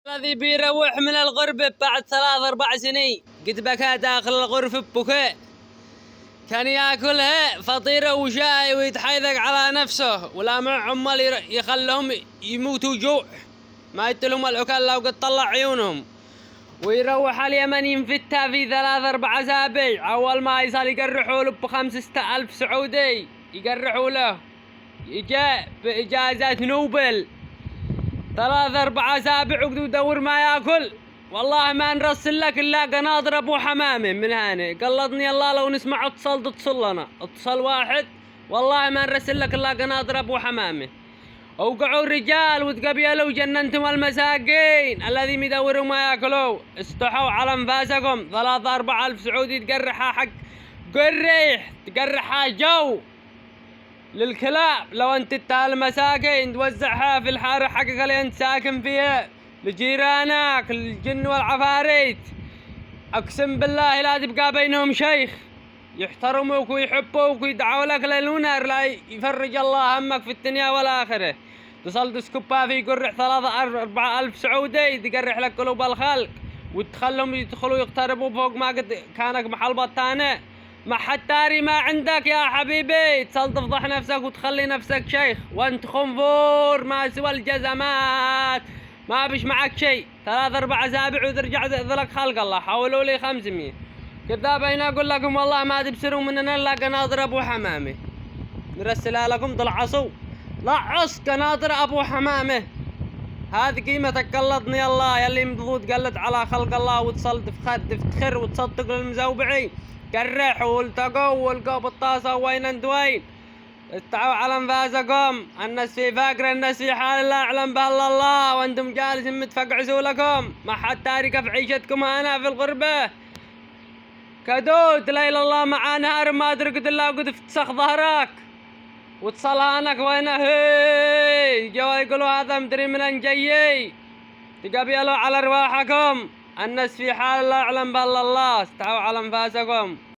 الذي بيروح من الغربة بعد 3-4 سنين قد بكى داخل الغرفة ببكاء. كان ياكلها فطيرة وشاي ويتحيذق على نفسه ولا مع عمال يخلهم يموتوا جوع، ما يتلهم العكال لو قد طلع عيونهم. ويروح اليمن ينفتها في 3-4 أسابيع. أول ما يصل يقرحوا له ب5-6 ألف سعودي، يقرحوا له جاء بإجازة نوبل. 3-4 أسابيع وقد يدور ما ياكل. والله ما نرسل لك إلا قناطر أبو حمامة من هاني. قلطني الله لو نسمع اتصل لنا اتصل واحد، والله ما نرسل لك إلا قناطر أبو حمامة. اوقعوا الرجال وتقبيلوا جننتم المساكين الذي يدوروا ما ياكلوا. استحوا على انفاسكم. 3-4 ألف سعودي تقرحها حق قريح، تقرحها جو للكلاب. لو انت المساكين توزعها في الحارة حقك اللي انت ساكن فيها لجيرانك الجن والعفاريت، اقسم بالله لا تبقى بينهم شيخ يحترموك ويحبوك ويدعوا لك للونر لا يفرج الله همك في الدنيا والآخرة. تصل تسكبها في قرح 3-4 ألف سعودي تقرح لك قلوب الخلق وتخلهم يدخلوا يقتربوا فوق ما قد كانك محل بطانة. ما حد تاري ما عندك يا حبيبي. تصل تفضح نفسك وتخلي نفسك شيخ وانت خنفور ما سوى الجزمات، ما بش معك شيء. 3-4 أسابيع وترجع ذلك خلق الله. حولوا لي 500 كذابين. اقول لكم والله ما تبصروا مننا الا قناطر ابو حمامه. نرسلها لكم طلعصوا لعص قناطر ابو حمامه. هذه قيمتك. قلطني الله يلي مضغوط قلت على خلق الله وتصل تفتخر وتصدق للمزوبعين. قرحوا والتقوا والقوا بالطاسه وين اندوين. استعوا على انفاسكم. الناس في فقر، الناس في حال لا يعلم به الا الله، وانتم جالسين متفقعسوا لكم. ما حد تارك في عيشتكم هنا في الغربه. كدود ليل الله مع نهار ما ترقد الا وقد فتسخ ظهرك وتصلانك وين هي. جوا يقولوا هذا مدري من جاي تقبلوا على ارواحكم. الناس في حال لا يعلم به الا الله. استعوا على انفاسكم.